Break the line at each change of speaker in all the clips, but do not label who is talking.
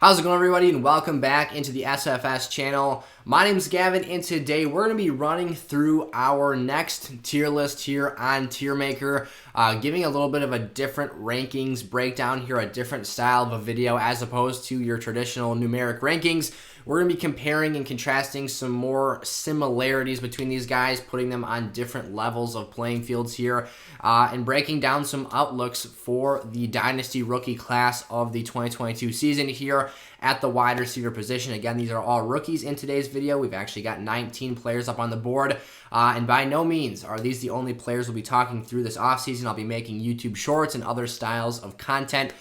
How's it going, everybody, and welcome back into the SFS channel. My name's Gavin, and today we're going to be running through our next tier list here on TierMaker, giving a little bit of a different rankings breakdown here, a different style of a video as opposed to your traditional numeric rankings. We're going to be comparing and contrasting some more similarities between these guys, putting them on different levels of playing fields here, and breaking down some outlooks for the Dynasty rookie class of the 2022 season here at the wide receiver position. Again, these are all rookies in today's video. We've actually got 19 players up on the board, and by no means are these the only players we'll be talking through this offseason. I'll be making YouTube shorts and other styles of content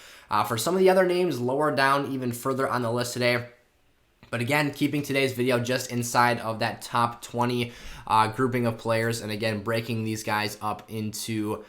for some of the other names lower down even further on the list today. But again, keeping today's video just inside of that top 20 grouping of players, and again, breaking these guys up into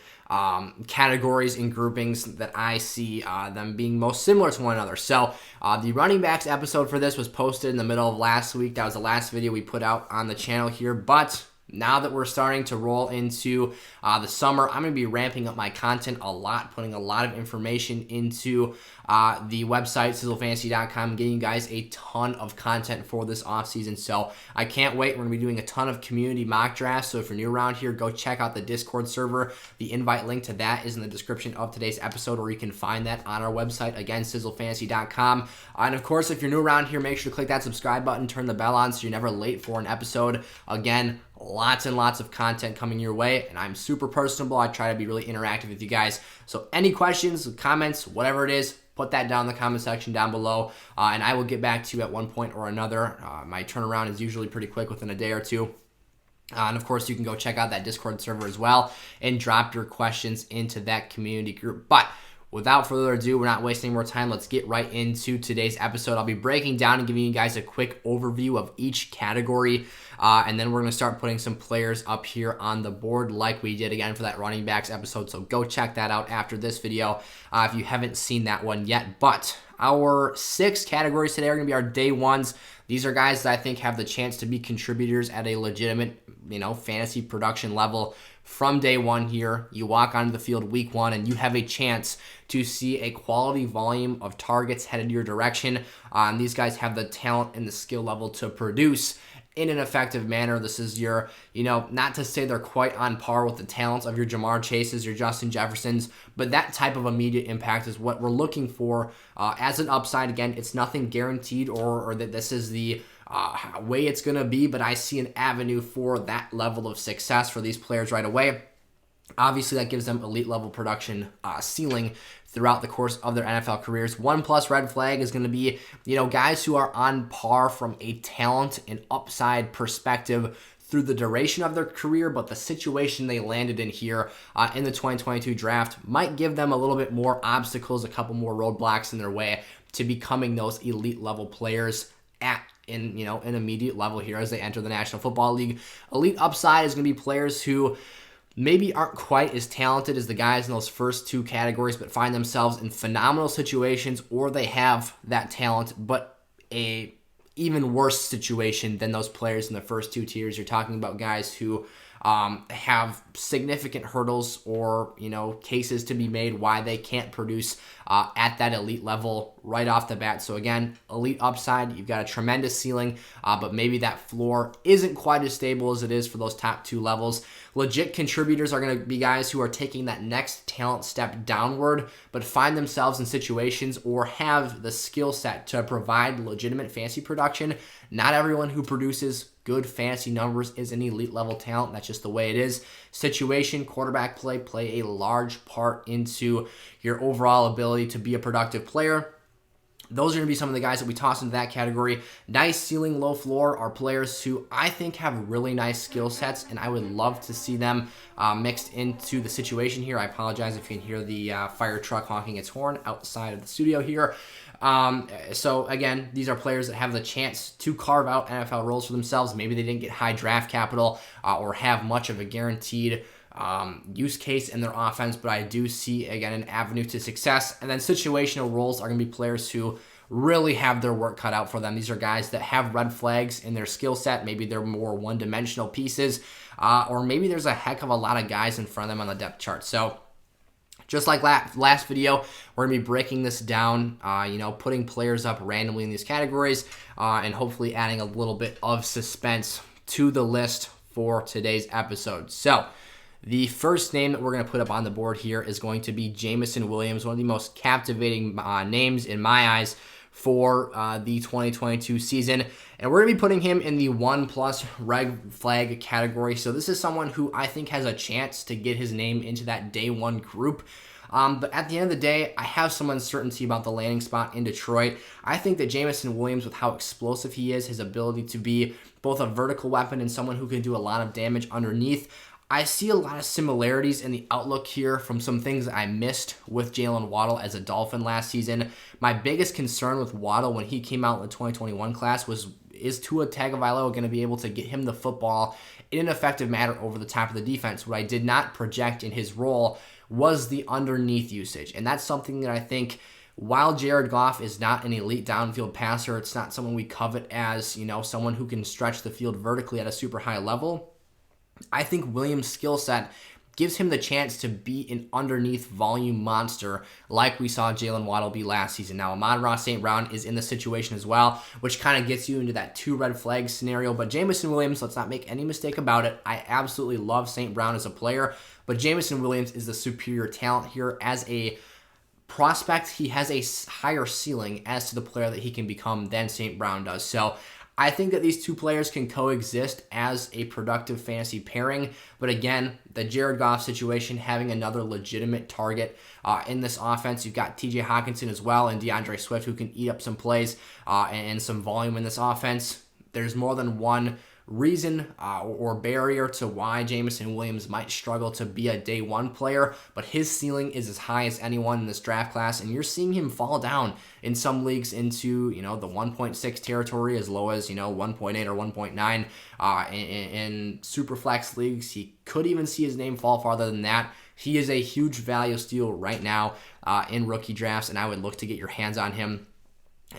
categories and groupings that I see them being most similar to one another. So the running backs episode for this was posted in the middle of last week. That was the last video we put out on the channel here, but now that we're starting to roll into the summer, I'm going to be ramping up my content a lot, putting a lot of information into the website, sizzlefantasy.com, getting you guys a ton of content for this offseason. So I can't wait. We're going to be doing a ton of community mock drafts. So if you're new around here, go check out the Discord server. The invite link to that is in the description of today's episode, or you can find that on our website, again, sizzlefantasy.com. And of course, if you're new around here, make sure to click that subscribe button, turn the bell on so you're never late for an episode. Again, lots and lots of content coming your way, and I'm super personable. I try to be really interactive with you guys. So any questions, comments, whatever it is, put that down in the comment section down below, and I will get back to you at one point or another. My turnaround is usually pretty quick, within a day or two. And of course, you can go check out that Discord server as well and drop your questions into that community group. But without further ado, we're not wasting more time. Let's get right into today's episode. I'll be breaking down and giving you guys a quick overview of each category, and then we're going to start putting some players up here on the board like we did again for that running backs episode. So go check that out after this video if you haven't seen that one yet. But our 6 categories today are going to be our day ones. These are guys that I think have the chance to be contributors at a legitimate, fantasy production level from day one here. You walk onto the field week 1 and you have a chance to see a quality volume of targets headed your direction. These guys have the talent and the skill level to produce in an effective manner. This is your, not to say they're quite on par with the talents of your Jamar Chases, your Justin Jeffersons, but that type of immediate impact is what we're looking for as an upside. Again, it's nothing guaranteed or that this is the way it's going to be, but I see an avenue for that level of success for these players right away. Obviously, that gives them elite level production ceiling throughout the course of their NFL careers. 1+ red flag is going to be, guys who are on par from a talent and upside perspective through the duration of their career, but the situation they landed in here in the 2022 draft might give them a little bit more obstacles, a couple more roadblocks in their way to becoming those elite level players in an immediate level here as they enter the National Football League. Elite upside is going to be players who maybe aren't quite as talented as the guys in those first 2 categories, but find themselves in phenomenal situations, or they have that talent, but a even worse situation than those players in the first 2 tiers. You're talking about guys who have significant hurdles or, cases to be made why they can't produce at that elite level right off the bat. So again, elite upside, you've got a tremendous ceiling, but maybe that floor isn't quite as stable as it is for those top 2 levels. Legit contributors are going to be guys who are taking that next talent step downward, but find themselves in situations or have the skill set to provide legitimate fantasy production. Not everyone who produces good fantasy numbers is an elite level talent. That's just the way it is. Situation, quarterback play a large part into your overall ability to be a productive player. Those are going to be some of the guys that we toss into that category. Nice ceiling, low floor are players who I think have really nice skill sets, and I would love to see them mixed into the situation here. I apologize if you can hear the fire truck honking its horn outside of the studio here. So again, these are players that have the chance to carve out NFL roles for themselves. Maybe they didn't get high draft capital or have much of a guaranteed use case in their offense, but I do see, again, an avenue to success. And then situational roles are going to be players who really have their work cut out for them. These are guys that have red flags in their skill set. Maybe they're more one-dimensional pieces, or maybe there's a heck of a lot of guys in front of them on the depth chart. So Just like last video, we're going to be breaking this down, putting players up randomly in these categories, and hopefully adding a little bit of suspense to the list for today's episode. So, the first name that we're going to put up on the board here is going to be Jameson Williams, one of the most captivating names in my eyes for the 2022 season. And we're going to be putting him in the 1+ red flag category. So this is someone who I think has a chance to get his name into that day one group. But at the end of the day, I have some uncertainty about the landing spot in Detroit. I think that Jameson Williams, with how explosive he is, his ability to be both a vertical weapon and someone who can do a lot of damage underneath, I see a lot of similarities in the outlook here from some things that I missed with Jalen Waddle as a Dolphin last season. My biggest concern with Waddle when he came out in the 2021 class was, is Tua Tagovailoa going to be able to get him the football in an effective manner over the top of the defense? What I did not project in his role was the underneath usage. And that's something that I think, while Jared Goff is not an elite downfield passer, it's not someone we covet as, someone who can stretch the field vertically at a super high level. I think Williams' skill set gives him the chance to be an underneath volume monster like we saw Jalen Waddle be last season. Now, Amon-Ra St. Brown is in the situation as well, which kind of gets you into that 2 red flag scenario. But Jameson Williams, let's not make any mistake about it, I absolutely love St. Brown as a player, but Jameson Williams is the superior talent here. As a prospect, he has a higher ceiling as to the player that he can become than St. Brown does. So I think that these two players can coexist as a productive fantasy pairing. But again, the Jared Goff situation, having another legitimate target in this offense. You've got TJ Hawkinson as well and DeAndre Swift, who can eat up some plays and some volume in this offense. There's more than one reason or barrier to why Jameson Williams might struggle to be a day one player, but his ceiling is as high as anyone in this draft class, and you're seeing him fall down in some leagues into the 1.6 territory, as low as 1.8 or 1.9 in super flex leagues. He could even see his name fall farther than that. He is a huge value steal right now in rookie drafts, and I would look to get your hands on him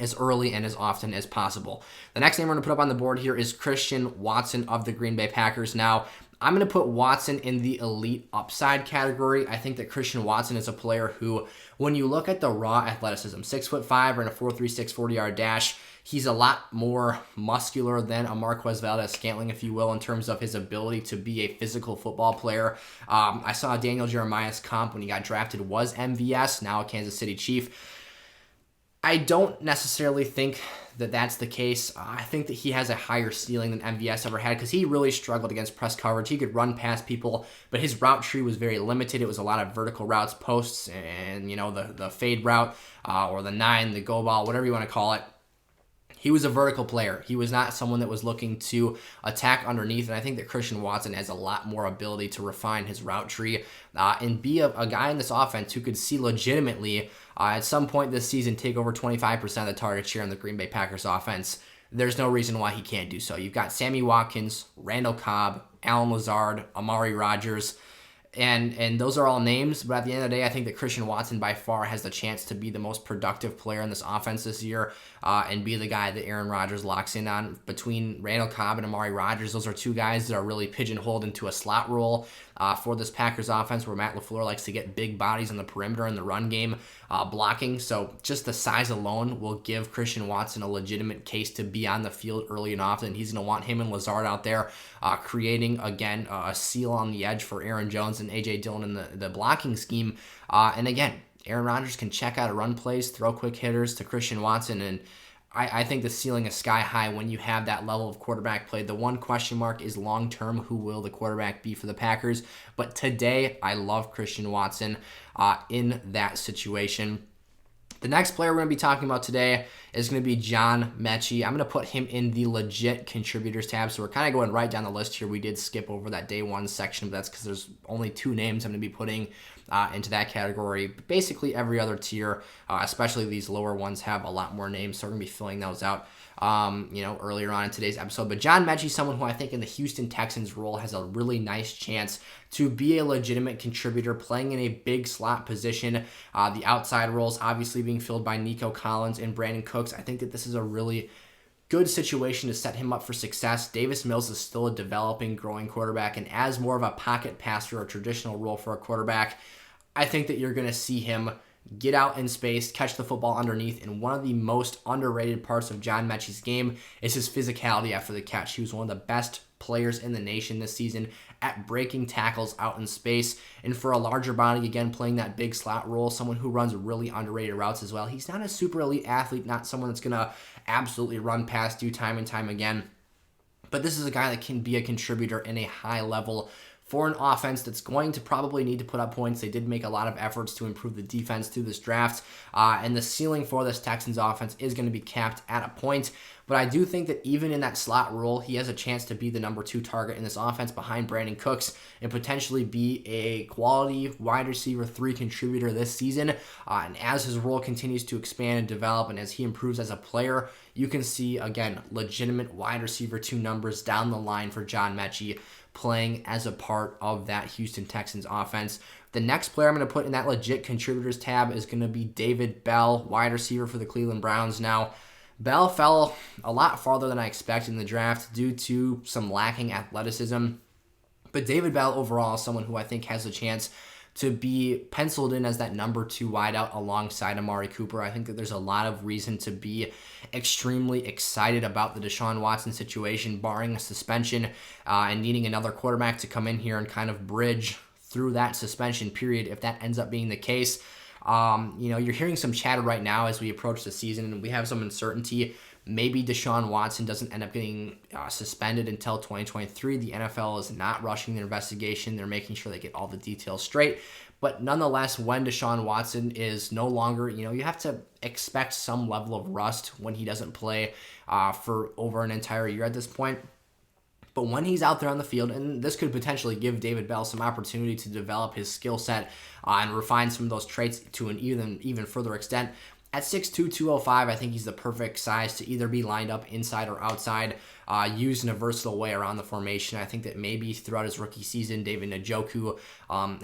as early and as often as possible. The next name we're going to put up on the board here is Christian Watson of the Green Bay Packers. Now, I'm going to put Watson in the elite upside category. I think that Christian Watson is a player who, when you look at the raw athleticism, 6'5" and a 4.36 40-yard dash, he's a lot more muscular than a Marquez Valdes-Scantling, if you will, in terms of his ability to be a physical football player. I saw Daniel Jeremiah's comp when he got drafted was MVS, now a Kansas City Chief. I don't necessarily think that that's the case. I think that he has a higher ceiling than MVS ever had because he really struggled against press coverage. He could run past people, but his route tree was very limited. It was a lot of vertical routes, posts, and the fade route or the 9, the go ball, whatever you want to call it. He was a vertical player. He was not someone that was looking to attack underneath, and I think that Christian Watson has a lot more ability to refine his route tree and be a guy in this offense who could see legitimately at some point this season take over 25% of the target share in the Green Bay Packers offense. There's no reason why he can't do so. You've got Sammy Watkins, Randall Cobb, Allen Lazard, Amari Rodgers, and those are all names, but at the end of the day, I think that Christian Watson by far has the chance to be the most productive player in this offense this year and be the guy that Aaron Rodgers locks in on. Between Randall Cobb and Amari Rodgers, those are two guys that are really pigeonholed into a slot role for this Packers offense, where Matt LaFleur likes to get big bodies on the perimeter in the run game blocking. So just the size alone will give Christian Watson a legitimate case to be on the field early and often. He's going to want him and Lazard out there creating, again, a seal on the edge for Aaron Jones and A.J. Dillon in the blocking scheme. And again, Aaron Rodgers can check out run plays, throw quick hitters to Christian Watson, and I think the ceiling is sky high when you have that level of quarterback play. The one question mark is long-term, who will the quarterback be for the Packers? But today, I love Christian Watson in that situation. The next player we're going to be talking about today is going to be John Metchie. I'm going to put him in the legit contributors tab. So we're kind of going right down the list here. We did skip over that day one section, but that's because there's only 2 names I'm going to be putting into that category. But basically every other tier, especially these lower ones, have a lot more names. So we're going to be filling those out earlier on in today's episode. But John Metchie, someone who I think in the Houston Texans role has a really nice chance to be a legitimate contributor, playing in a big slot position. The outside roles obviously being filled by Nico Collins and Brandon Cooks. I think that this is a really good situation to set him up for success. Davis Mills is still a developing, growing quarterback, and as more of a pocket passer or traditional role for a quarterback, I think that you're going to see him get out in space, catch the football underneath, and one of the most underrated parts of John Metchie's game is his physicality after the catch. He was one of the best players in the nation this season at breaking tackles out in space, and for a larger body, again, playing that big slot role, someone who runs really underrated routes as well. He's not a super elite athlete, not someone that's going to absolutely run past you time and time again, but this is a guy that can be a contributor in a high level for an offense that's going to probably need to put up points. They did make a lot of efforts to improve the defense through this draft, and the ceiling for this Texans offense is going to be capped at a point. But I do think that even in that slot role, he has a chance to be the number 2 target in this offense behind Brandon Cooks and potentially be a quality wide receiver 3 contributor this season. And as his role continues to expand and develop and as he improves as a player, you can see, again, legitimate wide receiver 2 numbers down the line for John Metchie playing as a part of that Houston Texans offense. The next player I'm going to put in that legit contributors tab is going to be David Bell, wide receiver for the Cleveland Browns. Now, Bell fell a lot farther than I expected in the draft due to some lacking athleticism. But David Bell overall is someone who I think has a chance to be penciled in as that number 2 wideout alongside Amari Cooper. I think that there's a lot of reason to be extremely excited about the Deshaun Watson situation, barring a suspension and needing another quarterback to come in here and kind of bridge through that suspension period if that ends up being the case. You're hearing some chatter right now as we approach the season and we have some uncertainty. Maybe Deshaun Watson doesn't end up getting suspended until 2023. The NFL is not rushing their investigation. They're making sure they get all the details straight. But nonetheless, when Deshaun Watson is no longer, you have to expect some level of rust when he doesn't play for over an entire year at this point. But when he's out there on the field, and this could potentially give David Bell some opportunity to develop his skill set and refine some of those traits to an even further extent. At 6'2", 205, I think he's the perfect size to either be lined up inside or outside, used in a versatile way around the formation. I think that maybe throughout his rookie season, David Njoku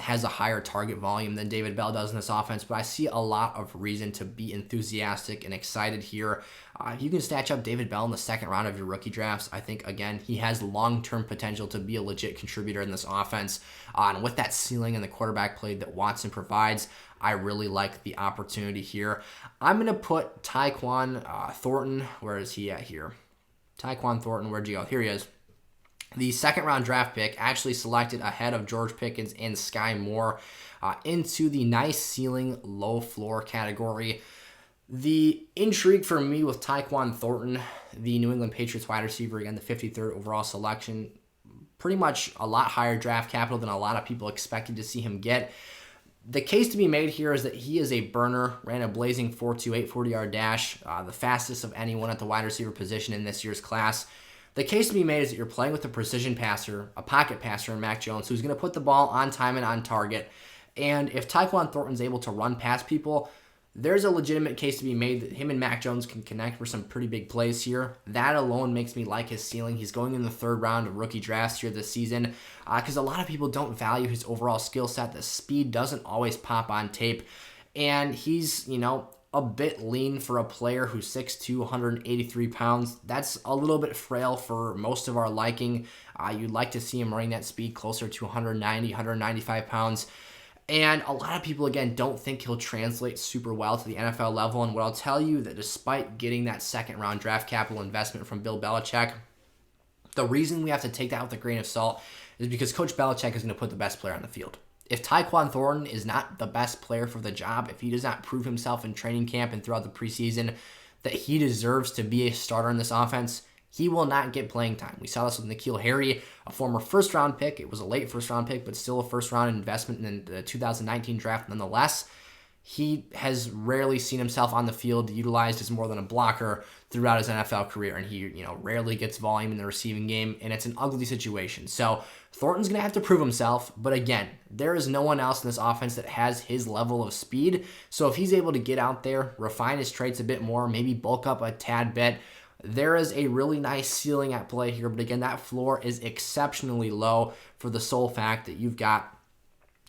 has a higher target volume than David Bell does in this offense, but I see a lot of reason to be enthusiastic and excited here. If you can snatch up David Bell in the second round of your rookie drafts, I think, again, he has long-term potential to be a legit contributor in this offense. And with that ceiling and the quarterback play that Watson provides, I really like the opportunity here. I'm going to put Taekwon Thornton. Where is he at here? Taekwon Thornton, where'd you go? Here he is. The second round draft pick, actually selected ahead of George Pickens and Skyy Moore into the nice ceiling, low floor category. The intrigue for me with Taekwon Thornton, the New England Patriots wide receiver, again, the 53rd overall selection, pretty much a lot higher draft capital than a lot of people expected to see him get. The case to be made here is that he is a burner, ran a blazing 4.28 40-yard dash, the fastest of anyone at the wide receiver position in this year's class. The case to be made is that you're playing with a precision passer, a pocket passer in Mac Jones, who's going to put the ball on time and on target. And if Taekwon Thornton's able to run past people, there's a legitimate case to be made that him and Mac Jones can connect for some pretty big plays here. That alone makes me like his ceiling. He's going in the third round of rookie drafts here this season because a lot of people don't value his overall skill set. The speed doesn't always pop on tape. And he's, a bit lean for a player who's 6'2", 183 pounds. That's a little bit frail for most of our liking. You'd like to see him running that speed closer to 190, 195 pounds. And a lot of people, again, don't think he'll translate super well to the NFL level. And what I'll tell you that despite getting that second-round draft capital investment from Bill Belichick, the reason we have to take that with a grain of salt is because Coach Belichick is going to put the best player on the field. If Taekwon Thornton is not the best player for the job, if he does not prove himself in training camp and throughout the preseason that he deserves to be a starter in this offense, he will not get playing time. We saw this with N'Keal Harry, a former first-round pick. It was a late first-round pick, but still a first-round investment in the 2019 draft nonetheless. He has rarely seen himself on the field utilized as more than a blocker throughout his NFL career, and he rarely gets volume in the receiving game, and it's an ugly situation. So Thornton's going to have to prove himself, but again, there is no one else in this offense that has his level of speed. So if he's able to get out there, refine his traits a bit more, maybe bulk up a tad bit, there is a really nice ceiling at play here, but again, that floor is exceptionally low for the sole fact that you've got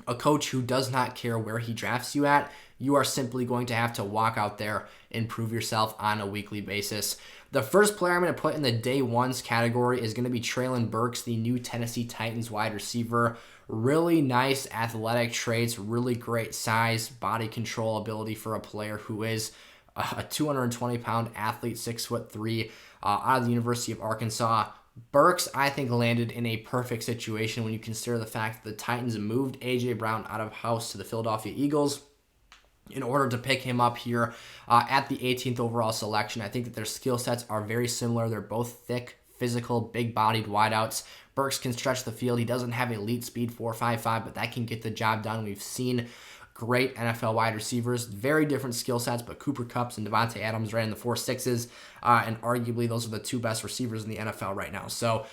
a coach who does not care where he drafts you at. you are simply going to have to walk out there and prove yourself on a weekly basis. The first player I'm going to put in the day ones category is going to be Treylon Burks, the new Tennessee Titans wide receiver. Really nice athletic traits, really great size, body control ability for a player who is a 220-pound athlete, 6'3", out of the University of Arkansas. Burks, I think, landed in a perfect situation when you consider the fact that the Titans moved A.J. Brown out of house to the Philadelphia Eagles in order to pick him up here at the 18th overall selection. I think that their skill sets are very similar. They're both thick, physical, big-bodied wideouts. Burks can stretch the field. He doesn't have elite speed 4.55, but that can get the job done. We've seen great NFL wide receivers, very different skill sets, but Cooper Kupps and Devontae Adams ran in the 4.6s, and arguably those are the two best receivers in the NFL right now. So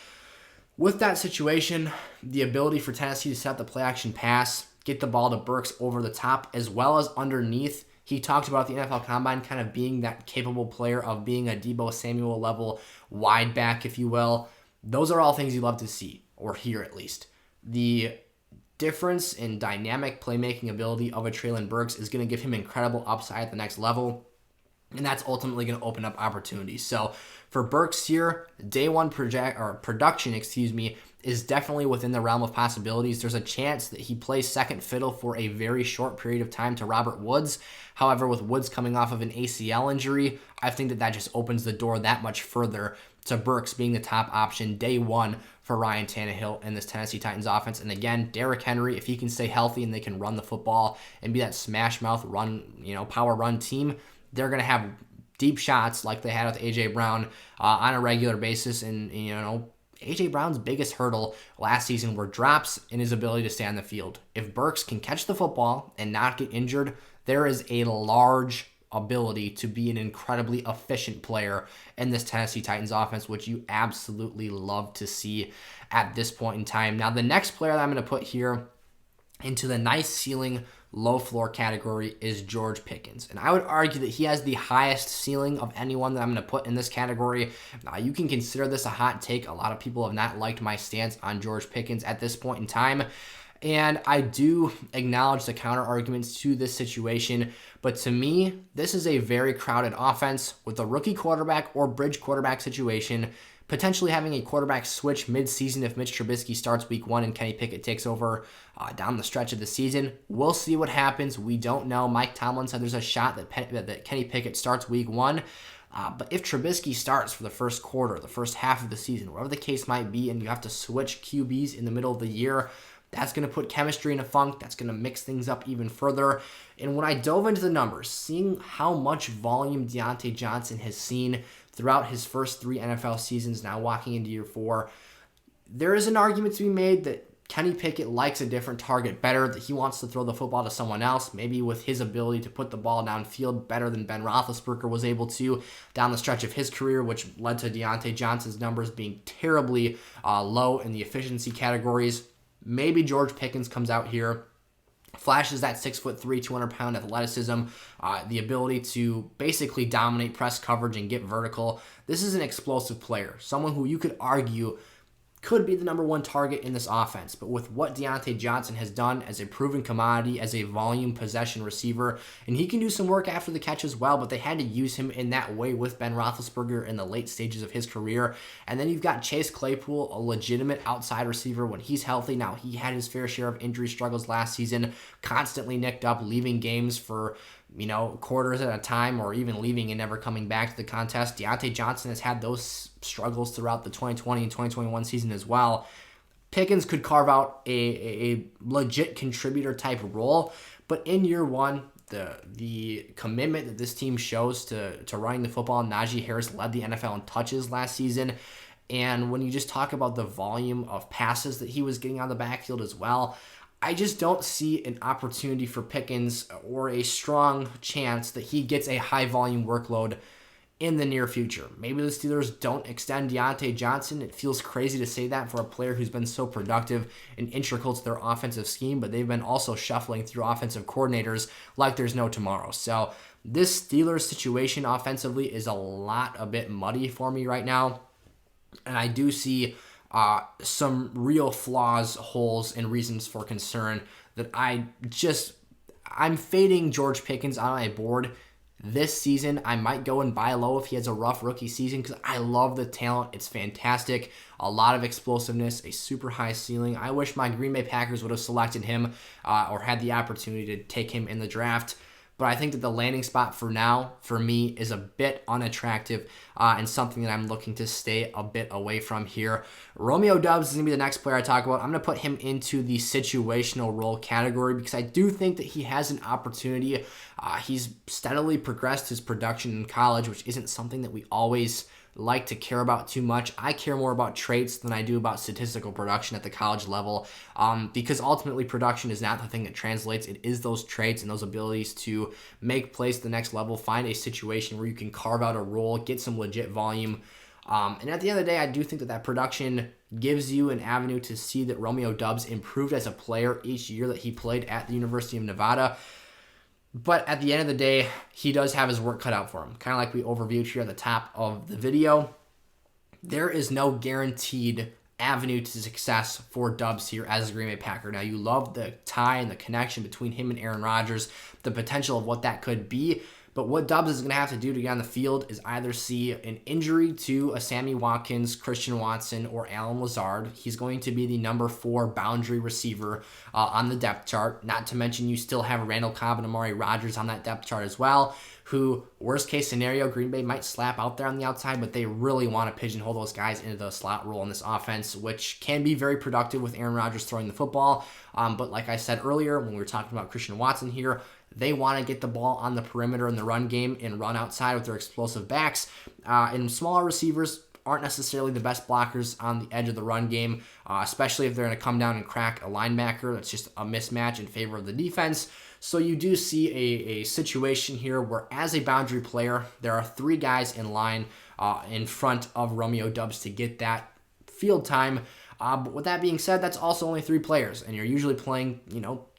with that situation, the ability for Tennessee to set the play-action pass, get the ball to Burks over the top as well as underneath. He talked about the NFL Combine kind of being that capable player of being a Deebo Samuel level wide back, if you will. Those are all things you love to see, or hear at least. The difference in dynamic playmaking ability of a Treylon Burks is going to give him incredible upside at the next level, and that's ultimately going to open up opportunities. So for Burks here, day one production, is definitely within the realm of possibilities. There's a chance that he plays second fiddle for a very short period of time to Robert Woods. However, with Woods coming off of an ACL injury, I think that just opens the door that much further to Burks being the top option day one for Ryan Tannehill and this Tennessee Titans offense. And again, Derrick Henry, if he can stay healthy and they can run the football and be that smash mouth run, power run team, they're going to have deep shots like they had with A.J. Brown on a regular basis. And, A.J. Brown's biggest hurdle last season were drops and his ability to stay on the field. If Burks can catch the football and not get injured, there is a large ability to be an incredibly efficient player in this Tennessee Titans offense, which you absolutely love to see at this point in time. Now, the next player that I'm going to put here into the nice ceiling, low floor category is George Pickens. And I would argue that he has the highest ceiling of anyone that I'm going to put in this category. You can consider this a hot take. A lot of people have not liked my stance on George Pickens at this point in time. And I do acknowledge the counter arguments to this situation. But to me, this is a very crowded offense with a rookie quarterback or bridge quarterback situation, potentially having a quarterback switch mid-season if Mitch Trubisky starts week one and Kenny Pickett takes over down the stretch of the season. We'll see what happens. We don't know. Mike Tomlin said there's a shot that Kenny Pickett starts week one. But if Trubisky starts for the first quarter, the first half of the season, whatever the case might be, and you have to switch QBs in the middle of the year, that's going to put chemistry in a funk. That's going to mix things up even further. And when I dove into the numbers, seeing how much volume Diontae Johnson has seen throughout his first 3 NFL seasons, now walking into year 4, there is an argument to be made that Kenny Pickett likes a different target better, that he wants to throw the football to someone else, maybe with his ability to put the ball downfield better than Ben Roethlisberger was able to down the stretch of his career, which led to Diontae Johnson's numbers being terribly low in the efficiency categories. Maybe George Pickens comes out here, flashes that 6'3", 200-pound athleticism, the ability to basically dominate press coverage and get vertical. This is an explosive player, someone who you could argue could be the number one target in this offense. But with what Diontae Johnson has done as a proven commodity, as a volume possession receiver, and he can do some work after the catch as well, but they had to use him in that way with Ben Roethlisberger in the late stages of his career. And then you've got Chase Claypool, a legitimate outside receiver when he's healthy. Now, he had his fair share of injury struggles last season, constantly nicked up, leaving games for quarters at a time, or even leaving and never coming back to the contest. Diontae Johnson has had those struggles throughout the 2020 and 2021 season as well. Pickens could carve out a legit contributor type role, but in year one, the commitment that this team shows to running the football, Najee Harris led the NFL in touches last season. And when you just talk about the volume of passes that he was getting on the backfield as well, I just don't see an opportunity for Pickens or a strong chance that he gets a high-volume workload in the near future. Maybe the Steelers don't extend Diontae Johnson. It feels crazy to say that for a player who's been so productive and integral to their offensive scheme, but they've been also shuffling through offensive coordinators like there's no tomorrow. So this Steelers situation offensively is a bit muddy for me right now, and I do see some real flaws, holes, and reasons for concern that I I'm fading George Pickens on my board this season. I might go and buy low if he has a rough rookie season because I love the talent. It's fantastic. A lot of explosiveness, a super high ceiling. I wish my Green Bay Packers would have selected him or had the opportunity to take him in the draft. But I think that the landing spot for now, for me, is a bit unattractive and something that I'm looking to stay a bit away from here. Romeo Doubs is going to be the next player I talk about. I'm going to put him into the situational role category because I do think that he has an opportunity. He's steadily progressed his production in college, which isn't something that we always like to care about too much. I care more about traits than I do about statistical production at the college level because ultimately production is not the thing that translates. It is those traits and those abilities to make plays to the next level, find a situation where you can carve out a role, get some legit volume. And at the end of the day, I do think that production gives you an avenue to see that Romeo Doubs improved as a player each year that he played at the University of Nevada. But at the end of the day, he does have his work cut out for him. Kind of like we overviewed here at the top of the video. There is no guaranteed avenue to success for Doubs here as a Green Bay Packer. Now, you love the tie and the connection between him and Aaron Rodgers, the potential of what that could be. But what Doubs is going to have to do to get on the field is either see an injury to a Sammy Watkins, Christian Watson, or Allen Lazard. He's going to be the number 4 boundary receiver on the depth chart. Not to mention you still have Randall Cobb and Amari Rodgers on that depth chart as well, who, worst case scenario, Green Bay might slap out there on the outside, but they really want to pigeonhole those guys into the slot role in this offense, which can be very productive with Aaron Rodgers throwing the football. But like I said earlier, when we were talking about Christian Watson here, they want to get the ball on the perimeter in the run game and run outside with their explosive backs. And smaller receivers aren't necessarily the best blockers on the edge of the run game, especially if they're going to come down and crack a linebacker. That's just a mismatch in favor of the defense. So you do see a situation here where, as a boundary player, there are 3 guys in line in front of Romeo Doubs to get that field time. But with that being said, that's also only 3 players, and you're usually playing,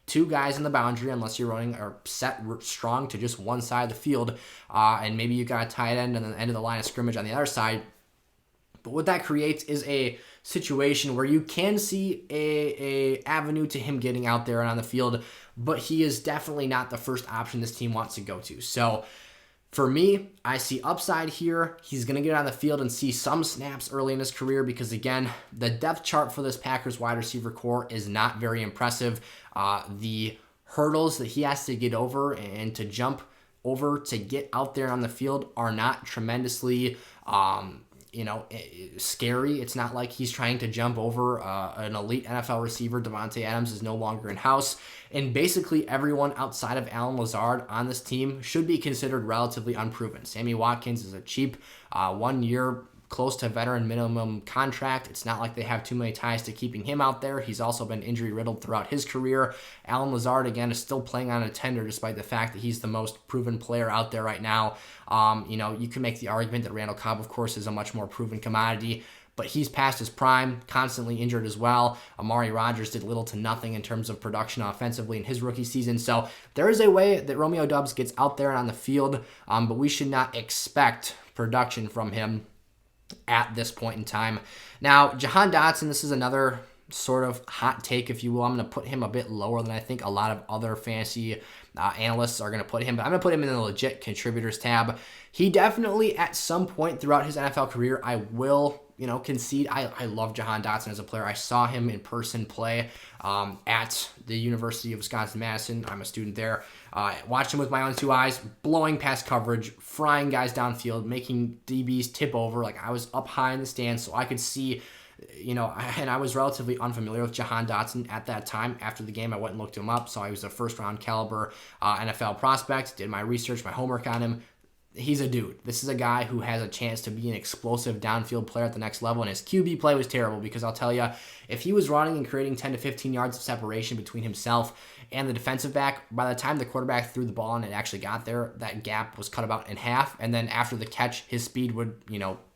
2 guys in the boundary unless you're running or set strong to just one side of the field, and maybe you got a tight end and the end of the line of scrimmage on the other side. But what that creates is a situation where you can see a avenue to him getting out there and on the field, but he is definitely not the first option this team wants to go to. So for me, I see upside here. He's going to get on the field and see some snaps early in his career because, again, the depth chart for this Packers wide receiver core is not very impressive. The hurdles that he has to get over and to jump over to get out there on the field are not tremendously scary. It's not like he's trying to jump over an elite NFL receiver. Devontae Adams is no longer in-house. And basically everyone outside of Allen Lazard on this team should be considered relatively unproven. Sammy Watkins is a cheap 1 year, close to veteran minimum contract. It's not like they have too many ties to keeping him out there. He's also been injury riddled throughout his career. Allen Lazard, again, is still playing on a tender despite the fact that he's the most proven player out there right now. You can make the argument that Randall Cobb, of course, is a much more proven commodity, but he's past his prime, constantly injured as well. Amari Rodgers did little to nothing in terms of production offensively in his rookie season. So there is a way that Romeo Doubs gets out there and on the field, but we should not expect production from him at this point in time. Now, Jahan Dotson, this is another sort of hot take, if you will. I'm going to put him a bit lower than I think a lot of other fantasy analysts are going to put him, but I'm going to put him in the legit contributors tab. He definitely, at some point throughout his NFL career, I will concede. I love Jahan Dotson as a player. I saw him in person play at the University of Wisconsin-Madison. I'm a student there. Watched him with my own 2 eyes, blowing past coverage, frying guys downfield, making DBs tip over. Like, I was up high in the stands, so I could see, and I was relatively unfamiliar with Jahan Dotson at that time. After the game, I went and looked him up, so he was a first-round caliber NFL prospect, did my research, my homework on him. He's a dude. This is a guy who has a chance to be an explosive downfield player at the next level, and his QB play was terrible because I'll tell you, if he was running and creating 10 to 15 yards of separation between himself and the defensive back, by the time the quarterback threw the ball and it actually got there, that gap was cut about in half, and then after the catch, his speed would,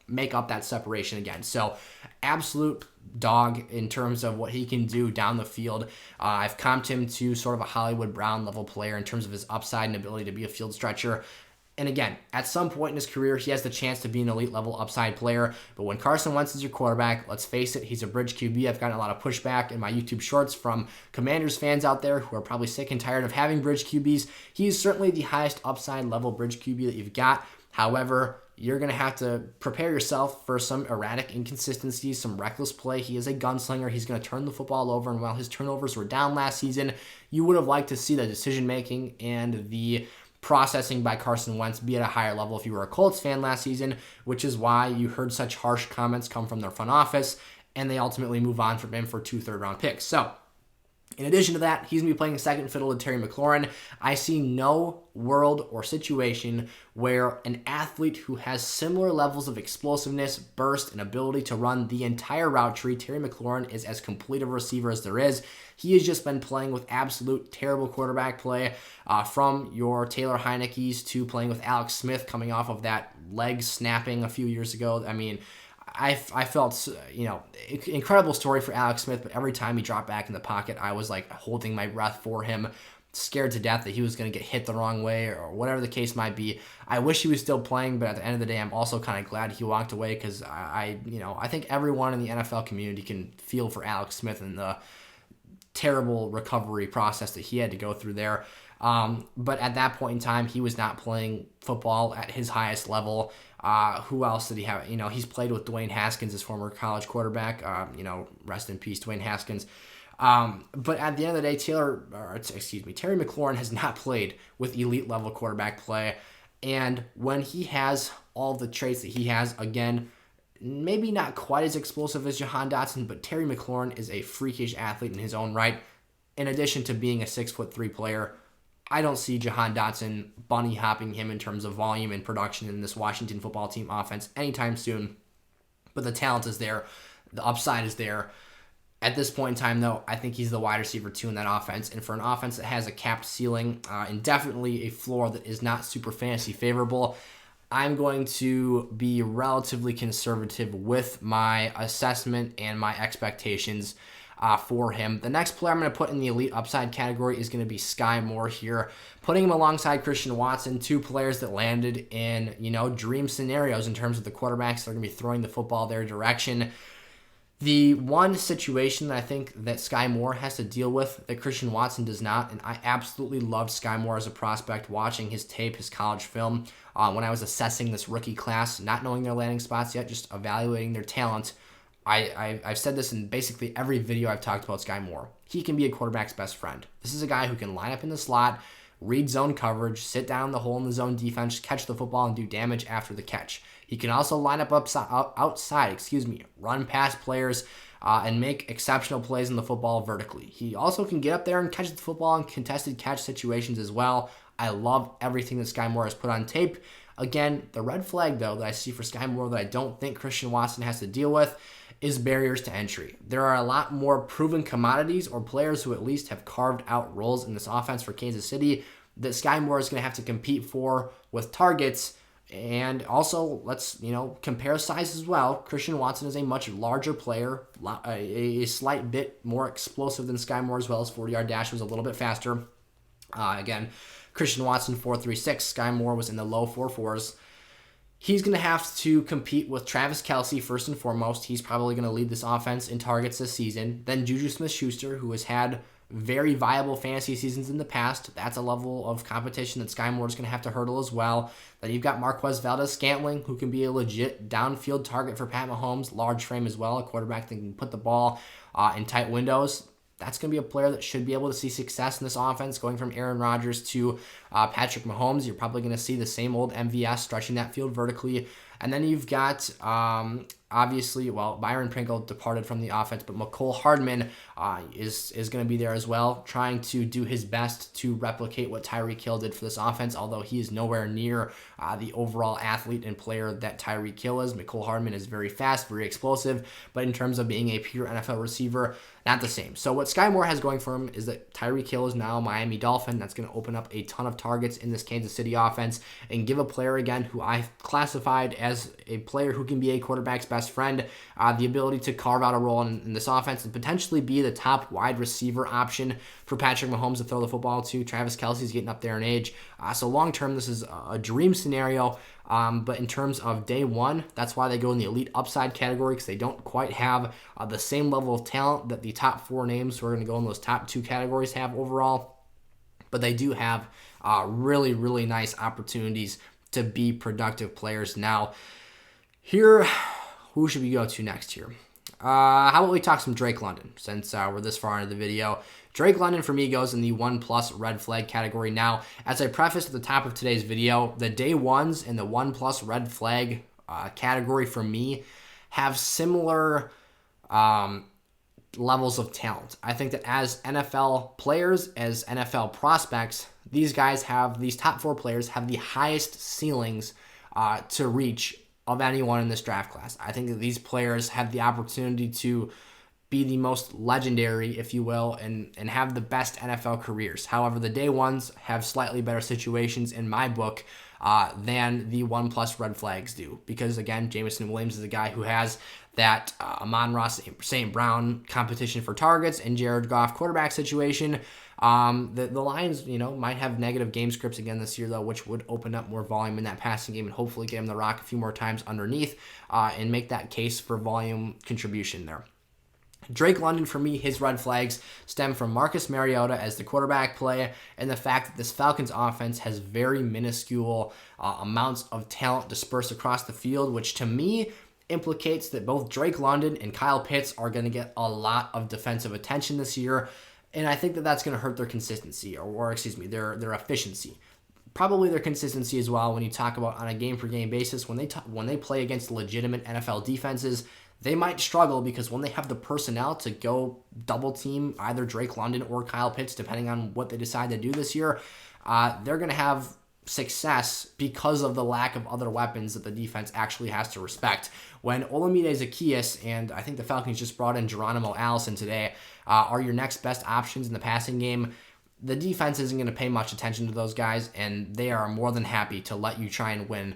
make up that separation again. So absolute dog in terms of what he can do down the field. I've comped him to sort of a Hollywood Brown level player in terms of his upside and ability to be a field stretcher. And again, at some point in his career, he has the chance to be an elite level upside player. But when Carson Wentz is your quarterback, let's face it, he's a bridge QB. I've gotten a lot of pushback in my YouTube shorts from Commanders fans out there who are probably sick and tired of having bridge QBs. He's certainly the highest upside level bridge QB that you've got. However, you're going to have to prepare yourself for some erratic inconsistencies, some reckless play. He is a gunslinger. He's going to turn the football over. And while his turnovers were down last season, you would have liked to see the decision-making and the processing by Carson Wentz be at a higher level if you were a Colts fan last season, which is why you heard such harsh comments come from their front office, and they ultimately move on from him for 2 third-round picks. So, in addition to that, he's going to be playing second fiddle to Terry McLaurin. I see no world or situation where an athlete who has similar levels of explosiveness, burst, and ability to run the entire route tree, Terry McLaurin is as complete of a receiver as there is. He has just been playing with absolute terrible quarterback play, from your Taylor Heineke's to playing with Alex Smith coming off of that leg snapping a few years ago. I mean, I felt, incredible story for Alex Smith, but every time he dropped back in the pocket, I was like holding my breath for him, scared to death that he was going to get hit the wrong way or whatever the case might be. I wish he was still playing, but at the end of the day, I'm also kind of glad he walked away because I think everyone in the NFL community can feel for Alex Smith and the terrible recovery process that he had to go through there. But at that point in time, he was not playing football at his highest level. Who else did he have? He's played with Dwayne Haskins, his former college quarterback. Rest in peace, Dwayne Haskins. But at the end of the day, Terry McLaurin has not played with elite level quarterback play. And when he has all the traits that he has, again, maybe not quite as explosive as Jahan Dotson, but Terry McLaurin is a freakish athlete in his own right. In addition to being a 6'3" player, I don't see Jahan Dotson bunny hopping him in terms of volume and production in this Washington football team offense anytime soon. But the talent is there. The upside is there. At this point in time, though, I think he's the wide receiver 2 in that offense. And for an offense that has a capped ceiling and definitely a floor that is not super fantasy favorable, I'm going to be relatively conservative with my assessment and my expectations for him. The next player I'm going to put in the elite upside category is going to be Skyy Moore here, putting him alongside Christian Watson, 2 players that landed in, dream scenarios in terms of the quarterbacks that are going to be throwing the football their direction. The one situation that I think that Skyy Moore has to deal with that Christian Watson does not, and I absolutely loved Skyy Moore as a prospect, watching his tape, his college film, when I was assessing this rookie class, not knowing their landing spots yet, just evaluating their talent. I've said this in basically every video I've talked about Skyy Moore. He can be a quarterback's best friend. This is a guy who can line up in the slot, read zone coverage, sit down in the hole in the zone defense, catch the football, and do damage after the catch. He can also line up outside, run past players, and make exceptional plays in the football vertically. He also can get up there and catch the football in contested catch situations as well. I love everything that Skyy Moore has put on tape. Again, the red flag, though, that I see for Skyy Moore that I don't think Christian Watson has to deal with is barriers to entry. There are a lot more proven commodities or players who at least have carved out roles in this offense for Kansas City that Skyy Moore is going to have to compete for with targets. And also, let's, compare size as well. Christian Watson is a much larger player, a slight bit more explosive than Skyy Moore as well. His 40-yard dash was a little bit faster. Again, Christian Watson 4.36. Skyy Moore was in the low 4.4s. He's going to have to compete with Travis Kelce first and foremost. He's probably going to lead this offense in targets this season. Then Juju Smith-Schuster, who has had very viable fantasy seasons in the past. That's a level of competition that Skyy Moore is going to have to hurdle as well. Then you've got Marquez Valdes-Scantling, who can be a legit downfield target for Pat Mahomes. Large frame as well, a quarterback that can put the ball in tight windows. That's going to be a player that should be able to see success in this offense, going from Aaron Rodgers to Patrick Mahomes. You're probably going to see the same old MVS stretching that field vertically. And then you've got, obviously, Byron Pringle departed from the offense, but Mecole Hardman is going to be there as well, trying to do his best to replicate what Tyreek Hill did for this offense, although he is nowhere near the overall athlete and player that Tyreek Hill is. Mecole Hardman is very fast, very explosive, but in terms of being a pure NFL receiver, not the same. So what Skyy Moore has going for him is that Tyreek Hill is now a Miami Dolphin. That's going to open up a ton of targets in this Kansas City offense and give a player, again, who I classified as a player who can be a quarterback's best best friend, the ability to carve out a role in this offense and potentially be the top wide receiver option for Patrick Mahomes to throw the football to. Travis Kelce's getting up there in age. So long-term, this is a dream scenario. But in terms of day one, that's why they go in the elite upside category, because they don't quite have the same level of talent that the top 4 names who are going to go in those top 2 categories have overall. But they do have really, really nice opportunities to be productive players. Now, here, who should we go to next here? How about we talk some Drake London, since we're this far into the video. Drake London, for me, goes in the 1+ red flag category. Now, as I prefaced at the top of today's video, the day ones in the 1+ red flag category, for me, have similar levels of talent. I think that as NFL players, as NFL prospects, these top 4 players have the highest ceilings to reach of anyone in this draft class. I think that these players have the opportunity to be the most legendary, if you will, and have the best NFL careers. However, the day ones have slightly better situations in my book than the 1+ red flags do. Because again, Jameson Williams is a guy who has that Amon-Ra St. Brown competition for targets and Jared Goff quarterback situation. The Lions, might have negative game scripts again this year, though, which would open up more volume in that passing game and hopefully get him the rock a few more times underneath and make that case for volume contribution there. Drake London, for me, his red flags stem from Marcus Mariota as the quarterback play and the fact that this Falcons offense has very minuscule amounts of talent dispersed across the field, which to me implicates that both Drake London and Kyle Pitts are going to get a lot of defensive attention this year, and I think that that's going to hurt their consistency, or their efficiency. Probably their consistency as well when you talk about on a game-per-game basis. When they play against legitimate NFL defenses, they might struggle because when they have the personnel to go double team either Drake London or Kyle Pitts, depending on what they decide to do this year, they're going to have success because of the lack of other weapons that the defense actually has to respect. When Olamide Zaccheaus, and I think the Falcons just brought in Geronimo Allison today, are your next best options in the passing game, the defense isn't going to pay much attention to those guys, and they are more than happy to let you try and win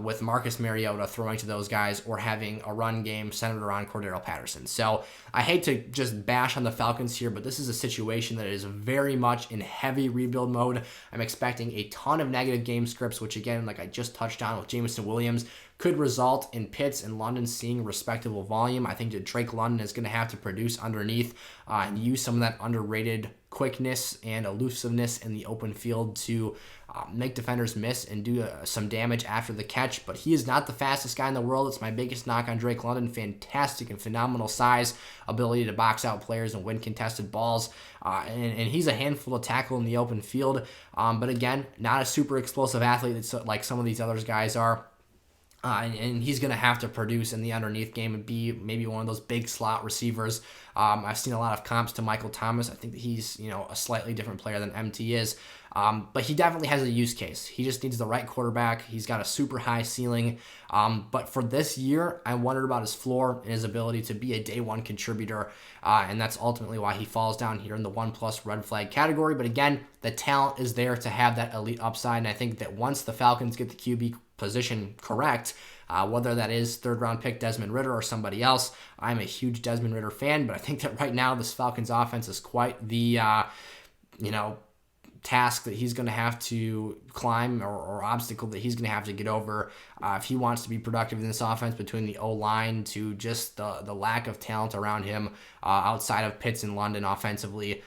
with Marcus Mariota throwing to those guys or having a run game centered around Cordero Patterson. So I hate to just bash on the Falcons here, but this is a situation that is very much in heavy rebuild mode. I'm expecting a ton of negative game scripts, which again, like I just touched on with Jameson Williams, could result in Pitts and London seeing respectable volume. I think that Drake London is going to have to produce underneath and use some of that underrated quickness and elusiveness in the open field to make defenders miss and do some damage after the catch. But he is not the fastest guy in the world. It's my biggest knock on Drake London. Fantastic and phenomenal size, ability to box out players and win contested balls. And he's a handful to tackle in the open field. But again, not a super explosive athlete that's like some of these other guys are. And he's going to have to produce in the underneath game and be maybe one of those big slot receivers. I've seen a lot of comps to Michael Thomas. I think that he's a slightly different player than MT is. But he definitely has a use case. He just needs the right quarterback. He's got a super high ceiling. But for this year, I wondered about his floor and his ability to be a day one contributor. And that's ultimately why he falls down here in the 1+ red flag category. But again, the talent is there to have that elite upside. And I think that once the Falcons get the QB position correct, whether that is third-round pick Desmond Ridder or somebody else, I'm a huge Desmond Ridder fan. But I think that right now this Falcons offense is quite the, task that he's going to have to climb or obstacle that he's going to have to get over if he wants to be productive in this offense, between the O-line to just the lack of talent around him outside of Pitts and London offensively.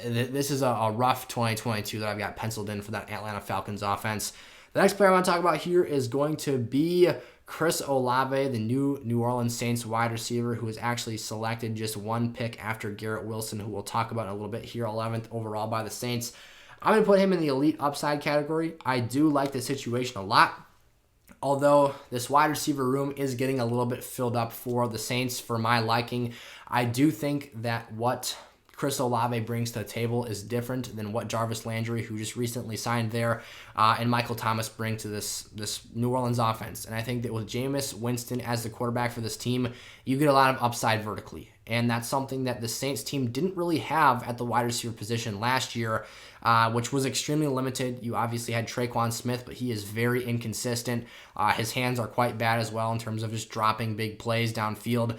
This is a rough 2022 that I've got penciled in for that Atlanta Falcons offense. The next player I want to talk about here is going to be Chris Olave, the new New Orleans Saints wide receiver, who was actually selected just one pick after Garrett Wilson, who we'll talk about in a little bit here, 11th overall by the Saints. I'm going to put him in the elite upside category. I do like the situation a lot, although this wide receiver room is getting a little bit filled up for the Saints for my liking. I do think that what Chris Olave brings to the table is different than what Jarvis Landry, who just recently signed there, and Michael Thomas bring to this New Orleans offense. And I think that with Jameis Winston as the quarterback for this team, you get a lot of upside vertically. And that's something that the Saints team didn't really have at the wide receiver position last year, which was extremely limited. You obviously had Taekwon Smith, but he is very inconsistent. His hands are quite bad as well in terms of just dropping big plays downfield.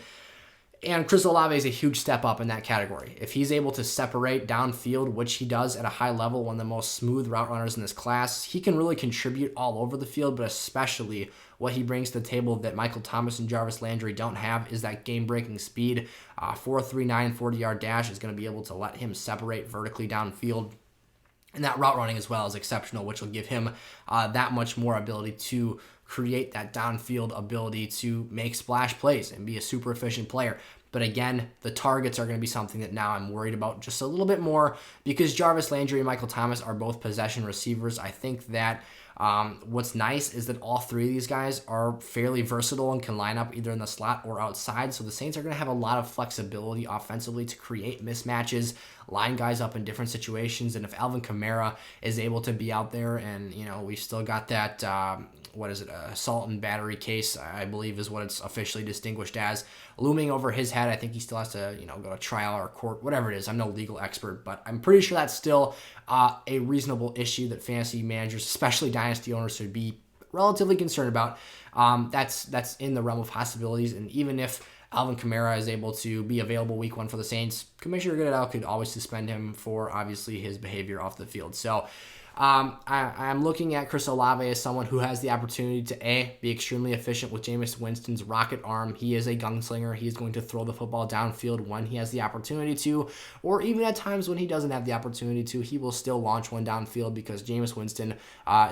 And Chris Olave is a huge step up in that category. If he's able to separate downfield, which he does at a high level, one of the most smooth route runners in this class, he can really contribute all over the field, but especially what he brings to the table that Michael Thomas and Jarvis Landry don't have is that game-breaking speed. 4.39 40-yard dash is going to be able to let him separate vertically downfield. And that route running as well is exceptional, which will give him that much more ability to create that downfield ability to make splash plays and be a super efficient player. But again, the targets are going to be something that now I'm worried about just a little bit more because Jarvis Landry and Michael Thomas are both possession receivers. I think that what's nice is that all three of these guys are fairly versatile and can line up either in the slot or outside. So the Saints are going to have a lot of flexibility offensively to create mismatches, line guys up in different situations. And if Alvin Kamara is able to be out there and, we've still got that, assault and battery case, I believe is what it's officially distinguished as, looming over his head. I think he still has to, go to trial or court, whatever it is. I'm no legal expert, but I'm pretty sure that's still a reasonable issue that fantasy managers, especially dynasty owners, should be relatively concerned about. That's in the realm of possibilities. And even if Alvin Kamara is able to be available week 1 for the Saints, Commissioner Goodell could always suspend him for obviously his behavior off the field. So I'm looking at Chris Olave as someone who has the opportunity to be extremely efficient with Jameis Winston's rocket arm. He is a gunslinger. He is going to throw the football downfield when he has the opportunity to, or even at times when he doesn't have the opportunity to, he will still launch one downfield because Jameis Winston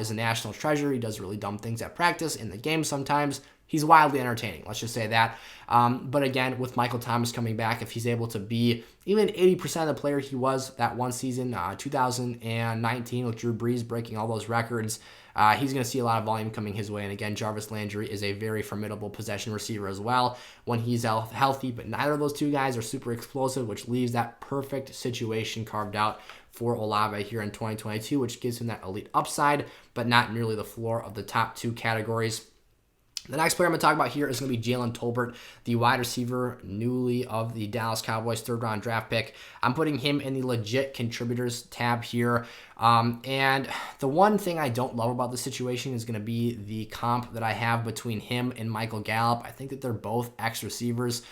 is a national treasure. He does really dumb things at practice, in the game sometimes. He's wildly entertaining, let's just say that. But again, with Michael Thomas coming back, if he's able to be even 80% of the player he was that one season, 2019, with Drew Brees breaking all those records, he's going to see a lot of volume coming his way. And again, Jarvis Landry is a very formidable possession receiver as well when he's healthy. But neither of those two guys are super explosive, which leaves that perfect situation carved out for Olave here in 2022, which gives him that elite upside, but not nearly the floor of the top two categories. The next player I'm going to talk about here is going to be Jalen Tolbert, the wide receiver newly of the Dallas Cowboys 3rd-round draft pick. I'm putting him in the legit contributors tab here. And the one thing I don't love about the situation is going to be the comp that I have between him and Michael Gallup. I think that they're both X receivers,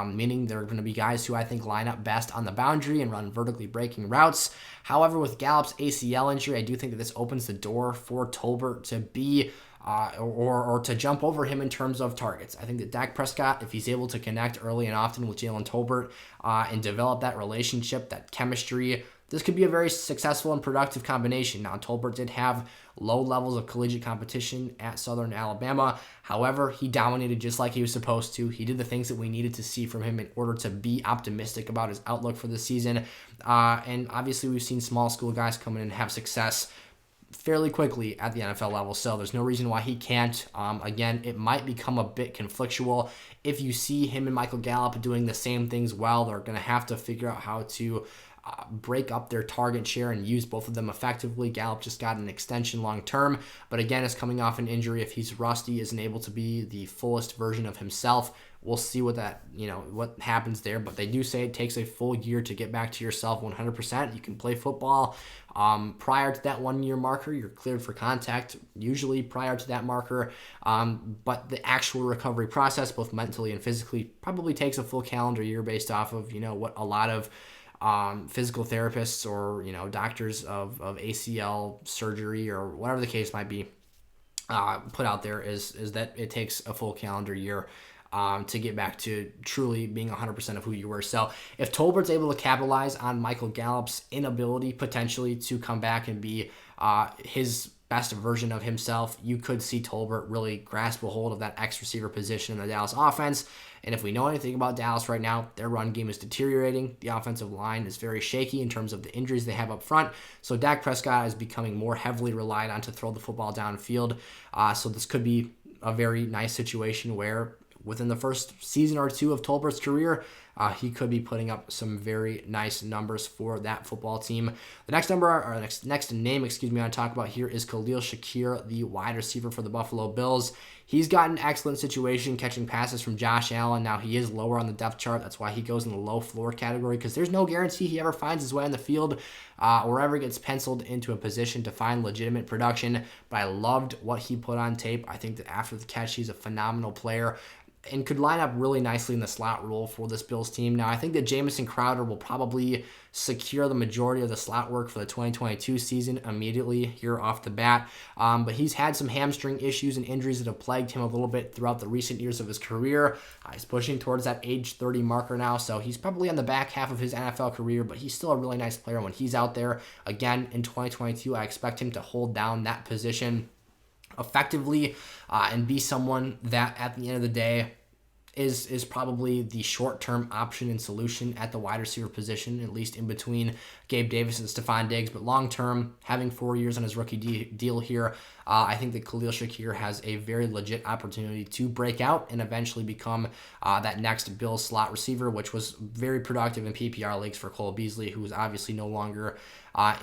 meaning they're going to be guys who I think line up best on the boundary and run vertically breaking routes. However, with Gallup's ACL injury, I do think that this opens the door for Tolbert to be or to jump over him in terms of targets. I think that Dak Prescott, if he's able to connect early and often with Jalen Tolbert and develop that relationship, that chemistry, this could be a very successful and productive combination. Now, Tolbert did have low levels of collegiate competition at Southern Alabama. However, he dominated just like he was supposed to. He did the things that we needed to see from him in order to be optimistic about his outlook for the season. And obviously, we've seen small school guys come in and have success fairly quickly at the NFL level, so there's no reason why he can't. Again, it might become a bit conflictual. If you see him and Michael Gallup doing the same things well, they're going to have to figure out how to break up their target share and use both of them effectively. Gallup just got an extension long term, but again, is coming off an injury. If he's rusty, isn't able to be the fullest version of himself, we'll see what happens there. But they do say it takes a full year to get back to yourself 100%. You can play football. Prior to that 1 year marker, you're cleared for contact, usually prior to that marker. But the actual recovery process, both mentally and physically, probably takes a full calendar year based off of, what a lot of physical therapists or, doctors of ACL surgery or whatever the case might be, put out there is that it takes a full calendar year to get back to truly being 100% of who you were. So if Tolbert's able to capitalize on Michael Gallup's inability potentially to come back and be his best version of himself, you could see Tolbert really grasp a hold of that X receiver position in the Dallas offense. And if we know anything about Dallas right now, their run game is deteriorating. The offensive line is very shaky in terms of the injuries they have up front. So Dak Prescott is becoming more heavily relied on to throw the football downfield. So this could be a very nice situation where within the first season or two of Tolbert's career, he could be putting up some very nice numbers for that football team. The next number, or next name, I want to talk about here is Khalil Shakir, the wide receiver for the Buffalo Bills. He's got an excellent situation catching passes from Josh Allen. Now, he is lower on the depth chart. That's why he goes in the low floor category, because there's no guarantee he ever finds his way on the field or ever gets penciled into a position to find legitimate production. But I loved what he put on tape. I think that after the catch, he's a phenomenal player and could line up really nicely in the slot role for this Bills team. Now, I think that Jamison Crowder will probably secure the majority of the slot work for the 2022 season immediately here off the bat. But he's had some hamstring issues and injuries that have plagued him a little bit throughout the recent years of his career. He's pushing towards that age 30 marker now, so he's probably on the back half of his NFL career, but he's still a really nice player when he's out there. Again, in 2022, I expect him to hold down that position effectively and be someone that at the end of the day is probably the short-term option and solution at the wide receiver position, at least in between Gabe Davis and Stephon Diggs. But long-term, having 4 years on his rookie deal here, I think that Khalil Shakir has a very legit opportunity to break out and eventually become that next Bills slot receiver, which was very productive in PPR leagues for Cole Beasley, who is obviously no longer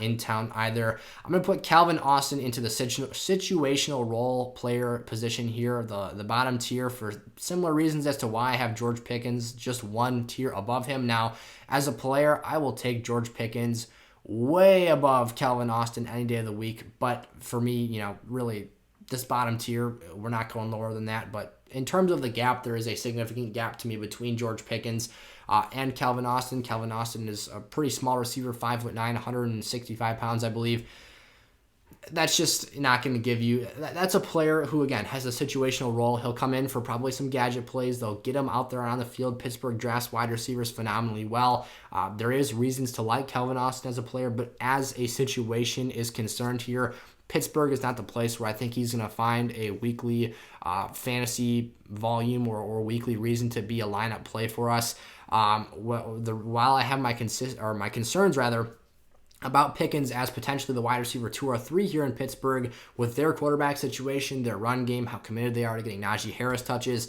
in town either. I'm going to put Calvin Austin into the situational role player position here, the bottom tier, for similar reasons as to why I have George Pickens just one tier above him. Now, as a player, I will take George Pickens way above Calvin Austin any day of the week. But for me, really, this bottom tier, we're not going lower than that. But in terms of the gap, there is a significant gap to me between George Pickens and Calvin Austin. Calvin Austin is a pretty small receiver, 5'9", 165 pounds, I believe. That's just not going to give you... That's a player who, again, has a situational role. He'll come in for probably some gadget plays. They'll get him out there on the field. Pittsburgh drafts wide receivers phenomenally well. There is reasons to like Calvin Austin as a player, but as a situation is concerned here, Pittsburgh is not the place where I think he's going to find a weekly fantasy volume or weekly reason to be a lineup play for us. While I have my concerns about Pickens as potentially the wide receiver 2 or 3 here in Pittsburgh with their quarterback situation, their run game, how committed they are to getting Najee Harris touches,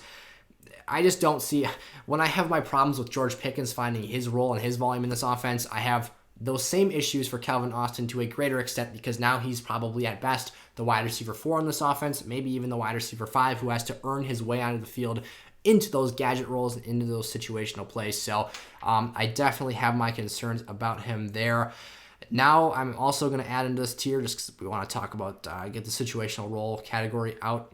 I just don't see... When I have my problems with George Pickens finding his role and his volume in this offense, I have those same issues for Calvin Austin to a greater extent, because now he's probably at best the wide receiver 4 in this offense, maybe even the wide receiver 5, who has to earn his way onto the field into those gadget roles and into those situational plays. So I definitely have my concerns about him there. Now, I'm also going to add into this tier, just because we want to talk about, get the situational role category out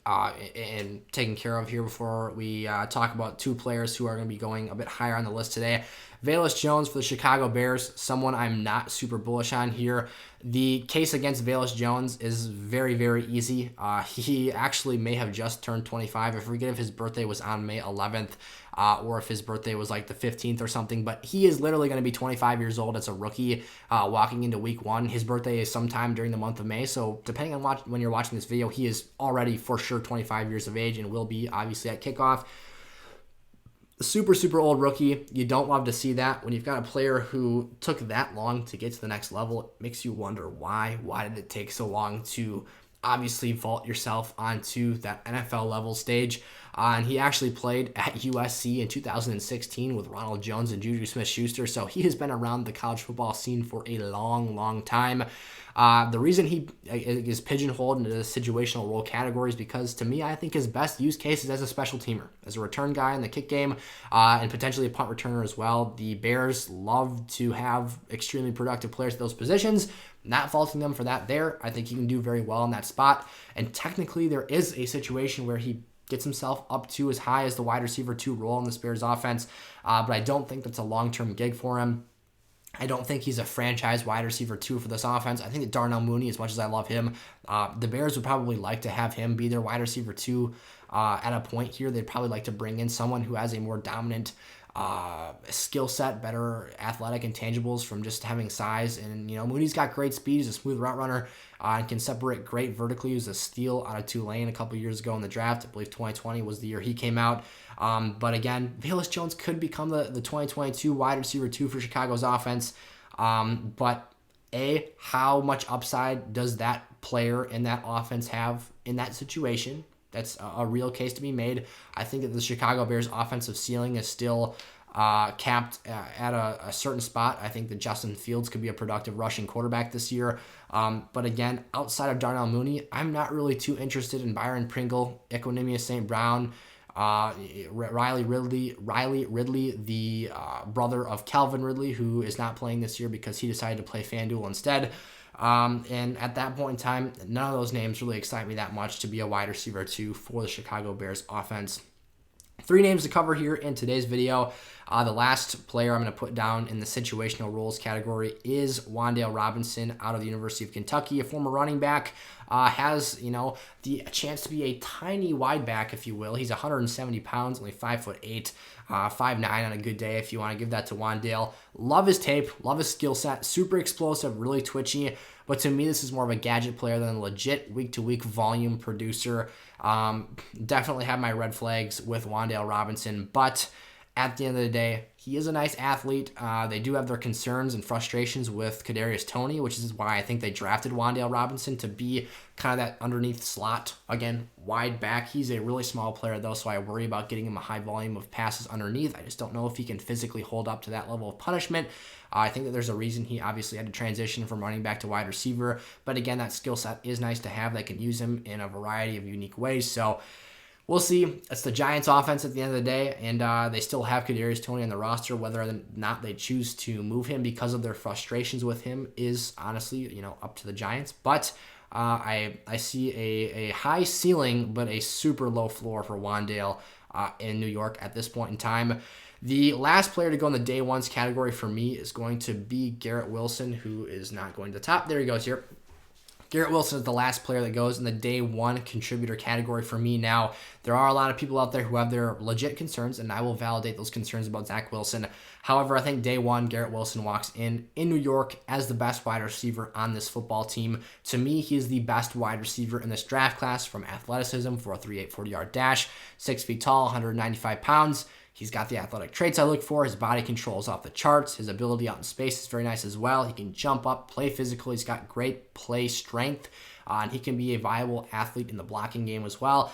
and taken care of here before we talk about 2 players who are going to be going a bit higher on the list today. Velus Jones for the Chicago Bears, someone I'm not super bullish on here. The case against Velus Jones is very, very easy. He actually may have just turned 25. I forget if his birthday was on May 11th or if his birthday was like the 15th or something, but he is literally going to be 25 years old as a rookie walking into week 1. His birthday is sometime during the month of May, so depending on when you're watching this video, he is already for sure 25 years of age and will be obviously at kickoff. Super, super old rookie. You don't love to see that. When you've got a player who took that long to get to the next level, it makes you wonder why. Why did it take so long to obviously vault yourself onto that NFL level stage? And he actually played at USC in 2016 with Ronald Jones and Juju Smith-Schuster, so he has been around the college football scene for a long, long time. The reason he is pigeonholed into the situational role category is because, to me, I think his best use case is as a special teamer, as a return guy in the kick game, and potentially a punt returner as well. The Bears love to have extremely productive players at those positions. Not faulting them for that there. I think he can do very well in that spot. And technically, there is a situation where he gets himself up to as high as the wide receiver 2 role in the Bears offense, but I don't think that's a long-term gig for him. I don't think he's a franchise wide receiver 2 for this offense. I think that Darnell Mooney, as much as I love him, the Bears would probably like to have him be their wide receiver 2 at a point here. They'd probably like to bring in someone who has a more dominant skill set, better athletic intangibles from just having size. And, Mooney's got great speed. He's a smooth route runner and can separate great vertically. He was a steal out of Tulane a couple years ago in the draft. I believe 2020 was the year he came out. But again, Velus Jones could become the 2022 wide receiver 2 for Chicago's offense. But how much upside does that player in that offense have in that situation? That's a real case to be made. I think that the Chicago Bears offensive ceiling is still capped at a certain spot. I think that Justin Fields could be a productive rushing quarterback this year. But again, outside of Darnell Mooney, I'm not really too interested in Byron Pringle, Equanimous St. Brown, Riley Ridley, the brother of Calvin Ridley, who is not playing this year because he decided to play FanDuel instead. And at that point in time, none of those names really excite me that much to be a wide receiver 2 for the Chicago Bears offense. 3 names to cover here in today's video. The last player I'm going to put down in the situational roles category is Wandale Robinson out of the University of Kentucky, a former running back. Has, the chance to be a tiny wide back, if you will. He's 170 pounds, only 5'8", 5'9" on a good day, if you want to give that to Wandale. Love his tape, love his skill set, super explosive, really twitchy. But to me, this is more of a gadget player than a legit week-to-week volume producer. Definitely have my red flags with Wandale Robinson, but at the end of the day, he is a nice athlete. They do have their concerns and frustrations with Kadarius Toney, which is why I think they drafted Wandale Robinson to be kind of that underneath slot, again, wide back. He's a really small player, though, so I worry about getting him a high volume of passes underneath. I just don't know if he can physically hold up to that level of punishment. I think that there's a reason he obviously had to transition from running back to wide receiver. But again, that skill set is nice to have. They can use him in a variety of unique ways. So we'll see. It's the Giants offense at the end of the day, and they still have Kadarius Toney on the roster. Whether or not they choose to move him because of their frustrations with him is honestly, up to the Giants. But I see a high ceiling, but a super low floor for Wandale in New York at this point in time. The last player to go in the day ones category for me is going to be Garrett Wilson, who is not going to the top. There he goes here. Garrett Wilson is the last player that goes in the day one contributor category for me. Now, there are a lot of people out there who have their legit concerns, and I will validate those concerns about Zach Wilson. However, I think day one, Garrett Wilson walks in New York as the best wide receiver on this football team. To me, he is the best wide receiver in this draft class from athleticism for a 3.8 40-yard dash, 6 feet tall, 195 pounds. He's got the athletic traits I look for. His body control is off the charts. His ability out in space is very nice as well. He can jump up, play physical. He's got great play strength, and he can be a viable athlete in the blocking game as well.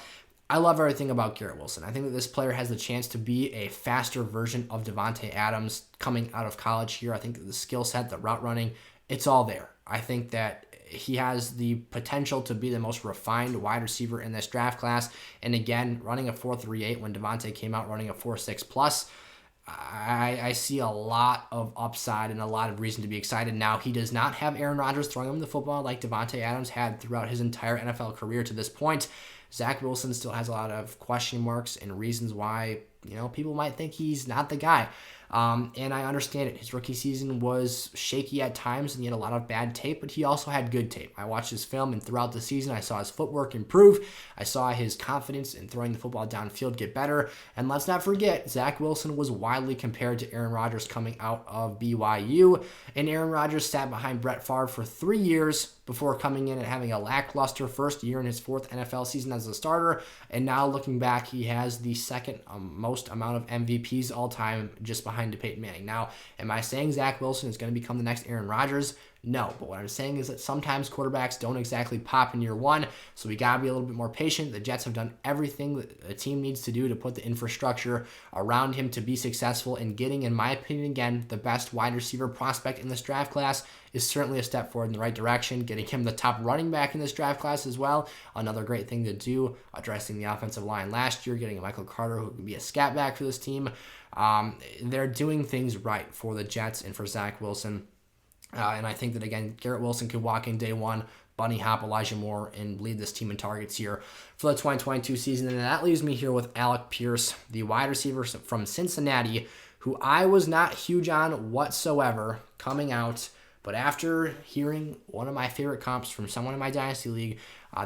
I love everything about Garrett Wilson. I think that this player has the chance to be a faster version of Devontae Adams coming out of college here. I think that the skill set, the route running, it's all there. I think that he has the potential to be the most refined wide receiver in this draft class. And again, running a 4.38 when Devontae came out running a 4.6 plus, I see a lot of upside and a lot of reason to be excited. Now, he does not have Aaron Rodgers throwing him the football like Devontae Adams had throughout his entire NFL career to this point. Zach Wilson still has a lot of question marks and reasons why, people might think he's not the guy. And I understand it. His rookie season was shaky at times, and he had a lot of bad tape, but he also had good tape. I watched his film, and throughout the season, I saw his footwork improve. I saw his confidence in throwing the football downfield get better. And let's not forget, Zach Wilson was widely compared to Aaron Rodgers coming out of BYU, and Aaron Rodgers sat behind Brett Favre for 3 years before coming in and having a lackluster first year in his 4th NFL season as a starter. And now looking back, he has the second most amount of MVPs all time, just behind Peyton Manning. Now, am I saying Zach Wilson is going to become the next Aaron Rodgers? No, but what I'm saying is that sometimes quarterbacks don't exactly pop in year one, so we got to be a little bit more patient. The Jets have done everything that a team needs to do to put the infrastructure around him to be successful, and getting, in my opinion, again, the best wide receiver prospect in this draft class is certainly a step forward in the right direction. Getting him the top running back in this draft class as well, another great thing to do, addressing the offensive line last year, getting a Michael Carter who can be a scat back for this team. They're doing things right for the Jets and for Zach Wilson. And I think that, again, Garrett Wilson could walk in day one, bunny hop Elijah Moore, and lead this team in targets here for the 2022 season. And that leaves me here with Alec Pierce, the wide receiver from Cincinnati, who I was not huge on whatsoever coming out. But after hearing one of my favorite comps from someone in my Dynasty League,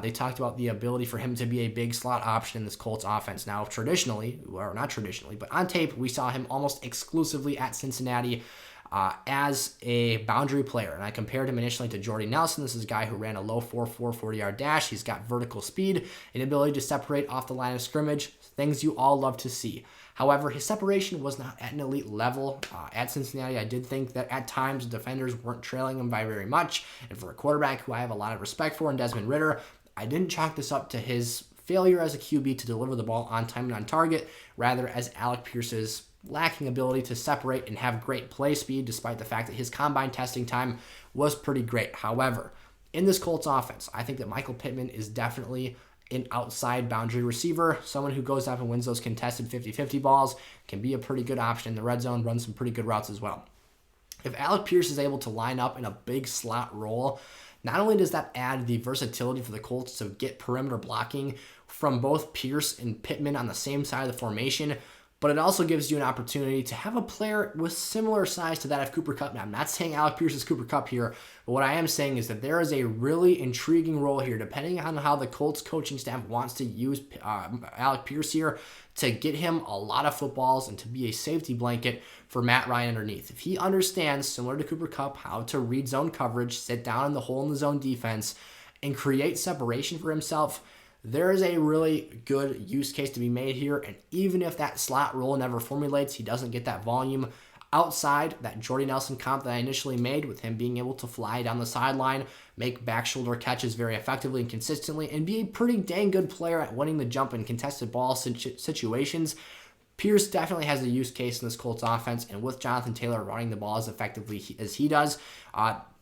they talked about the ability for him to be a big slot option in this Colts offense. Now, traditionally, or not traditionally, but on tape, we saw him almost exclusively at Cincinnati as a boundary player. And I compared him initially to Jordy Nelson. This is a guy who ran a low 4.4 40-yard dash. He's got vertical speed, an ability to separate off the line of scrimmage, things you all love to see. However, his separation was not at an elite level at Cincinnati. I did think that at times defenders weren't trailing him by very much. And for a quarterback who I have a lot of respect for in Desmond Ridder, I didn't chalk this up to his failure as a QB to deliver the ball on time and on target, rather as Alec Pierce's lacking ability to separate and have great play speed, despite the fact that his combine testing time was pretty great. However, in this Colts offense, I think that Michael Pittman is definitely an outside boundary receiver, someone who goes up and wins those contested 50-50 balls, can be a pretty good option in the red zone, run some pretty good routes as well. If Alec Pierce is able to line up in a big slot role, not only does that add the versatility for the Colts to get perimeter blocking from both Pierce and Pittman on the same side of the formation, but it also gives you an opportunity to have a player with similar size to that of Cooper Kupp. Now, I'm not saying Alec Pierce is Cooper Kupp here, but what I am saying is that there is a really intriguing role here, depending on how the Colts coaching staff wants to use Alec Pierce here, to get him a lot of footballs and to be a safety blanket for Matt Ryan underneath. If he understands, similar to Cooper Kupp, how to read zone coverage, sit down in the hole in the zone defense, and create separation for himself, there is a really good use case to be made here. And even if that slot role never formulates, he doesn't get that volume outside that Jordy Nelson comp that I initially made, with him being able to fly down the sideline, make back shoulder catches very effectively and consistently, and be a pretty dang good player at winning the jump in contested ball situations. Pierce definitely has a use case in this Colts offense, and with Jonathan Taylor running the ball as effectively as he does,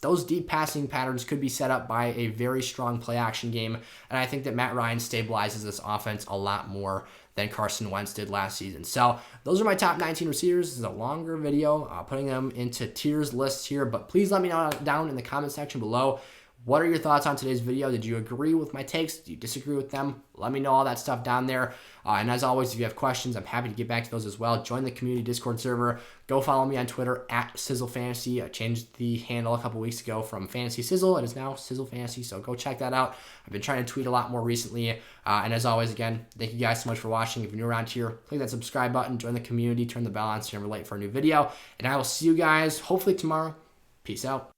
those deep passing patterns could be set up by a very strong play action game, and I think that Matt Ryan stabilizes this offense a lot more than Carson Wentz did last season. So those are my top 19 receivers. This is a longer video, putting them into tiers lists here, but please let me know down in the comment section below. What are your thoughts on today's video? Did you agree with my takes? Do you disagree with them? Let me know all that stuff down there. And as always, if you have questions, I'm happy to get back to those as well. Join the community Discord server. Go follow me on Twitter at Sizzle Fantasy. I changed the handle a couple weeks ago from Fantasy Sizzle. It is now Sizzle Fantasy, so go check that out. I've been trying to tweet a lot more recently. And as always, again, thank you guys so much for watching. If you're new around here, click that subscribe button, join the community, turn the bell on so you're never late for a new video. And I will see you guys hopefully tomorrow. Peace out.